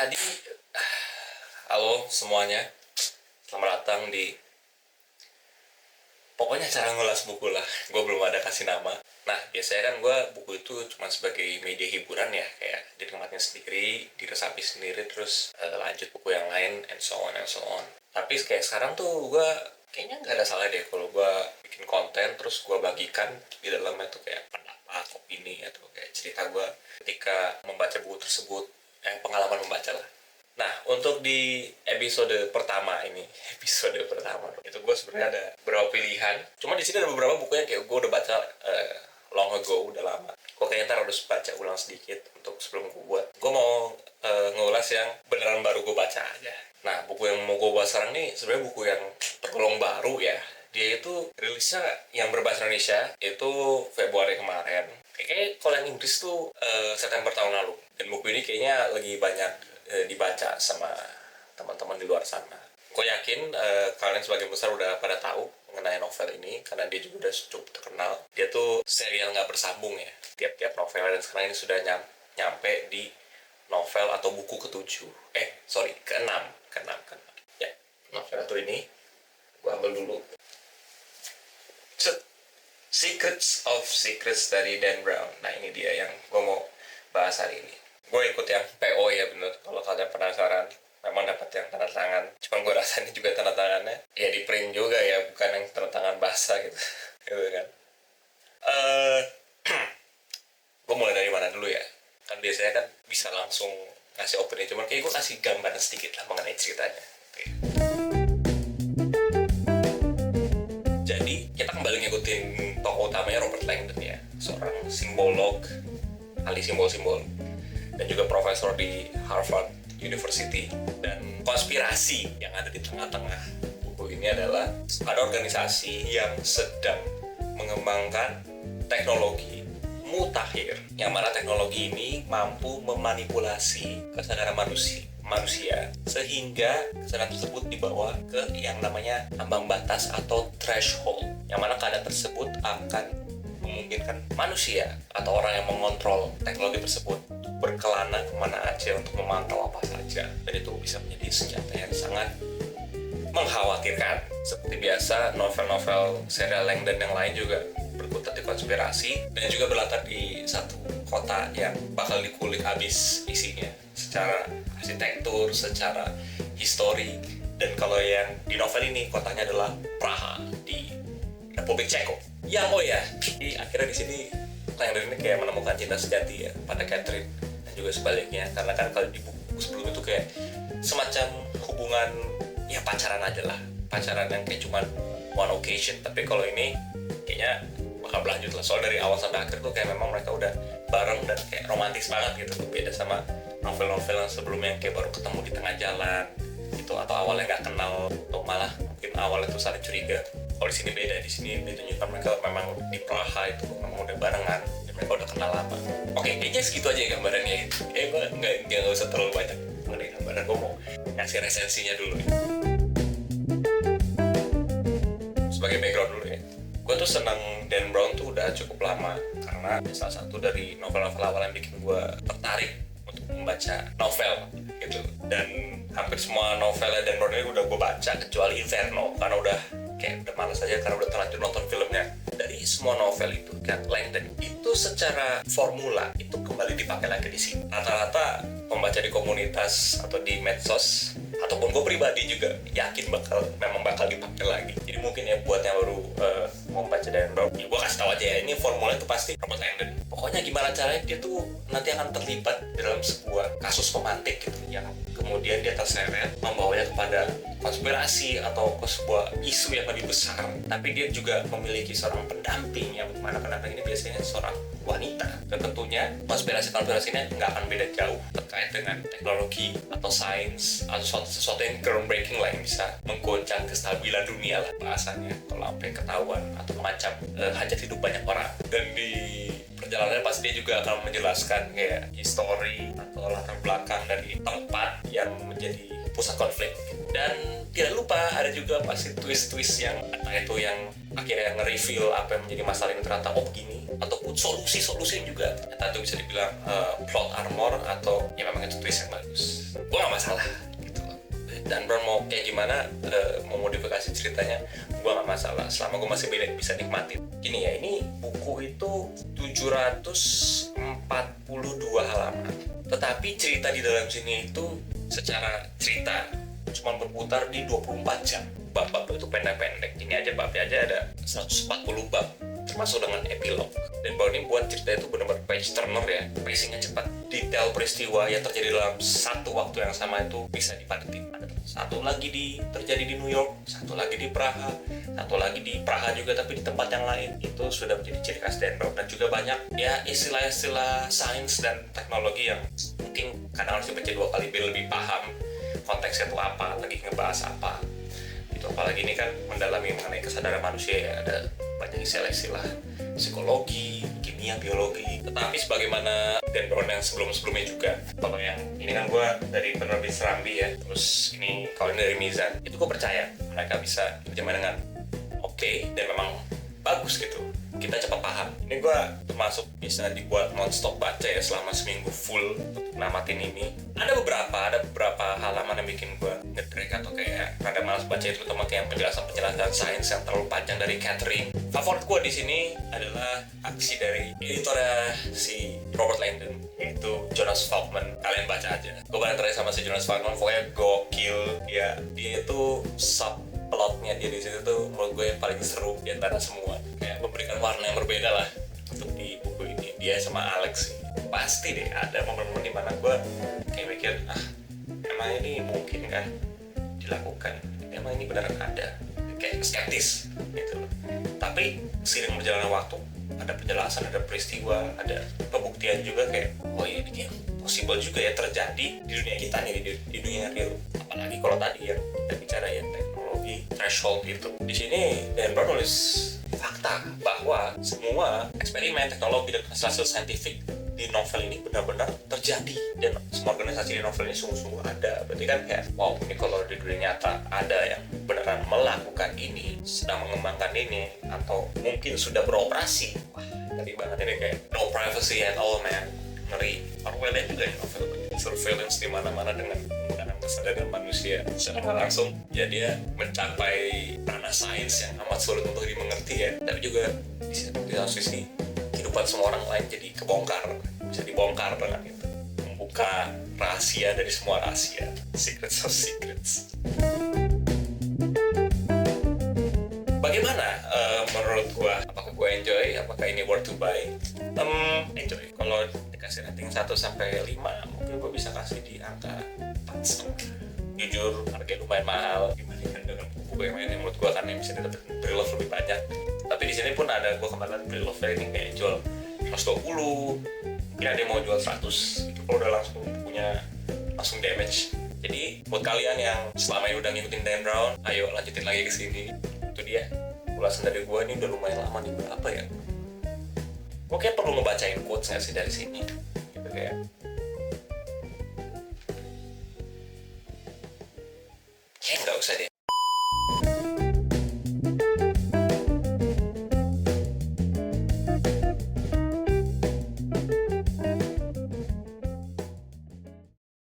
Jadi, halo semuanya, selamat datang di pokoknya cara ngulas buku lah. Gue belum ada kasih nama. Nah, biasanya kan gue buku itu cuma sebagai media hiburan ya, kayak dinikmatin sendiri, diresapi sendiri, terus lanjut buku yang lain, and so on and so on. Tapi kayak sekarang tuh gue kayaknya nggak ada salah deh kalau gue bikin konten terus gue bagikan di dalamnya tuh kayak pendapat, opini, atau kayak cerita gue ketika membaca buku tersebut, pengalaman membaca lah. Nah, untuk di episode pertama ini, itu gue sebenarnya ada beberapa pilihan. Cuma di sini ada beberapa buku yang kayak gue udah baca long ago, udah lama. Gue kayaknya ntar harus baca ulang sedikit untuk sebelum gue buat. Gue mau ngulas yang beneran baru gue baca aja. Nah, buku yang mau gue bahas sekarang ini sebenarnya buku yang tergolong baru ya. Dia itu rilisnya yang berbahasa Indonesia itu Februari kemarin. Kayaknya kalau yang Inggris tuh September tahun lalu. Dan buku ini kayaknya lagi banyak dibaca sama teman-teman di luar sana. Gue yakin kalian sebagian besar udah pada tahu mengenai novel ini karena dia juga udah cukup terkenal. Dia tuh serial nggak bersambung ya, tiap-tiap novel, dan sekarang ini sudah nyampe di novel atau buku keenam. Ya, novel satu ini gue ambil dulu. Secrets of Secrets dari Dan Brown. Nah, ini dia yang gue mau bahas hari ini. Gue ikut yang PO ya, bener. Kalau kalian penasaran, memang dapat yang tanda tangan. Cuma gue rasanya juga tanda tangannya ya di print juga ya, bukan yang tanda tangan basah gitu. Gitu kan. Gue mulai dari mana dulu ya? Kan biasanya kan bisa langsung ngasih opening, cuman kayak gue kasih gambaran sedikit lah mengenai ceritanya. Oke. Jadi kita kembali ngikutin tokoh utamanya Robert Langdon ya, seorang simbolog, ahli simbol-simbol, dan juga profesor di Harvard University. Dan konspirasi yang ada di tengah-tengah buku ini adalah ada organisasi yang sedang mengembangkan teknologi mutakhir, yang mana teknologi ini mampu memanipulasi kesadaran manusia sehingga kesadaran tersebut dibawa ke yang namanya ambang batas atau threshold, yang mana keadaan tersebut akan memungkinkan manusia atau orang yang mengontrol teknologi tersebut berkelana kemana aja untuk memantau apa saja, dan itu bisa menjadi senjata yang sangat mengkhawatirkan. Seperti biasa, novel-novel serial Langdon yang lain juga berkutat di konspirasi dan juga berlatar di satu kota yang bakal dikulik habis isinya secara arsitektur, secara histori. Dan kalau yang di novel ini kotanya adalah Praha di Republik Ceko. Akhirnya di sini Langdon ini kayak menemukan cinta sejati ya pada Catherine, dan juga sebaliknya, karena kan kalau di buku sebelum itu kayak semacam hubungan ya pacaran aja lah, pacaran yang kayak cuman one occasion. Tapi kalau ini kayaknya bakal berlanjut lah, soal dari awal sampai akhir tuh kayak memang mereka udah bareng dan kayak romantis banget gitu. Beda sama novel-novel yang sebelumnya kayak baru ketemu di tengah jalan gitu, atau awalnya nggak kenal, atau malah mungkin awalnya tuh saling curiga. Kalau di sini beda, di sini ditunjukkan mereka memang di Praha itu memang udah barengan dan mereka udah kenal lama. Oke, kayaknya segitu aja ya gambarannya. Gue nggak usah terlalu banyak mengenai gambaran, gue mau ngasih resensinya dulu nih. Sebagai background dulu ya, gue tuh senang Dan Brown tuh udah cukup lama karena salah satu dari novel-novel awal yang bikin gue tertarik untuk membaca novel gitu. Dan hampir semua novelnya Dan Brown ini udah gue baca kecuali Inferno, karena udah malas aja karena udah terlanjur nonton filmnya. Dari semua novel itu kan Langdon itu secara formula itu kembali dipakai lagi di sini. Rata-rata pembaca di komunitas atau di medsos ataupun gue pribadi juga yakin memang bakal dipakai lagi. Jadi mungkin ya buat yang baru mau baca Dan Brown, ya gue kasih tau aja ya, ini formula itu pasti Robert Langdon. Pokoknya gimana caranya dia tuh nanti akan terlibat dalam sebuah kasus pemantik gitu ya. Kemudian dia terseret membawanya kepada konspirasi atau ke sebuah isu yang lebih besar. Tapi dia juga memiliki seorang pendamping, yang mana pendamping ini biasanya seorang wanita. Dan tentunya konspirasi ini nggak akan beda jauh terkait dengan teknologi atau sains atau sesuatu yang groundbreaking lah yang bisa menggoncang kestabilan dunia lah bahasanya kalau sampai ketahuan atau mengancam hajat hidup banyak orang. Dan di perjalanannya pasti dia juga akan menjelaskan kayak histori atau latar belakang dari tempat yang menjadi pusat konflik. Dan tidak lupa ada juga pasti twist-twist yang entah itu yang akhirnya nge-reveal apa yang menjadi masalah ini ternyata begini, ataupun solusi-solusi yang juga entah itu bisa dibilang plot armor atau ya memang itu twist yang bagus. Gue gak masalah gitu loh. Dan Brown mau kayak gimana, mau modifikasi ceritanya, gue gak masalah selama gue masih bisa nikmatin. Gini ya, ini buku itu 742 halaman, tetapi cerita di dalam sini itu secara cerita cuma berputar di 24 jam. Bab-bab itu pendek-pendek. Ini aja babnya aja ada 140 bab, termasuk dengan epilog. Dan Brown ini buat cerita itu benar-benar page turner ya, pacingnya cepat. Detail peristiwa yang terjadi dalam satu waktu yang sama itu bisa dipadetin. Satu lagi terjadi di New York, satu lagi di Praha, satu lagi di Praha juga tapi di tempat yang lain. Itu sudah menjadi ciri khas Dan Brown. Dan juga banyak ya istilah-istilah sains dan teknologi yang mungkin kadang harus dibaca 2 kali biar lebih paham konteksnya itu apa, lagi ngebahas apa itu. Apalagi ini kan mendalami mengenai kesadaran manusia ya, ada banyak istilah-istilah psikologi, kimia, biologi. Tetapi sebagaimana Dan Brown yang sebelum-sebelumnya juga, kalau yang ini kan gue dari penerbit Serambi ya, terus ini kalau ini dari Mizan, itu gue percaya mereka bisa terjemah dengan oke, dan memang bagus gitu, kita cepat paham. Ini gue termasuk bisa dibuat non-stop baca ya selama seminggu full untuk namatin ini. Ada beberapa halaman yang bikin gue nge-drag atau kayak rada malas baca, itu terutama kayak penjelasan sains yang terlalu panjang dari Catherine. Favorit gue di sini adalah aksi dari editornya si Robert Langdon, yaitu Jonas Volkman. Kalian baca aja. Gue banyak tertarik sama si Jonas Volkman, pokoknya gokil. Dia itu plotnya dia di situ tuh menurut gue yang paling seru di antara semua. Kayak memberikan warna yang berbeda lah untuk di buku ini. Dia sama Alex sih. Pasti deh ada momen-momen dimana gue kayak mikir, emang ini mungkin kan dilakukan? Emang ini beneran ada? Kayak skeptis gitu loh. Tapi seiring berjalannya waktu, ada penjelasan, ada peristiwa, ada pembuktian juga kayak, oh iya ini kayak possible juga ya terjadi di dunia kita nih, di dunia real. Apalagi kalau tadi yang kita bicara ya teknologi threshold itu. Di sini Dan Brown nulis fakta bahwa semua eksperimen teknologi dan hasil saintifik di novel ini benar-benar terjadi, dan semua organisasi di novel ini sungguh-sungguh ada. Berarti kan kayak wow, ini kalau di dunia nyata ada yang beneran melakukan ini, sedang mengembangkan ini, atau mungkin sudah beroperasi. Wah, ngeri banget ini, kayak no privacy at all man. Ngeri. Orwellian juga ya novel, surveillance di mana-mana dengan menggunakan kesadaran manusia secara langsung. Ya dia mencapai ranah sains yang amat sulit untuk dimengerti ya, tapi juga di satu sisi kehidupan semua orang lain jadi kebongkar, bisa dibongkar dengan itu, membuka rahasia dari semua rahasia, secrets of secrets. Bagaimana menurut gua? Apakah gua enjoy? Apakah ini worth to buy? Enjoy. Kalau dikasih rating 1-5, mungkin gua bisa kasih di angka 4,5. Jujur, harganya lumayan mahal dibandingkan dengan buku yang lain yang menurut gua, karena bisa dapat pre-love lebih banyak. Tapi di sini pun ada, gua kemarin pre-love ini kayak jual 120, mungkin ada yang mau jual 100. Itu kalau udah langsung punya langsung damage. Jadi buat kalian yang selama ini udah ngikutin Dan Brown, ayo lanjutin lagi ke sini. Itu dia ulasan dari gua. Ini udah lumayan lama nih, berapa ya? Gua kayak perlu ngebacain quotes nggak sih dari sini? Gitu kayak. Kayak nggak usah deh.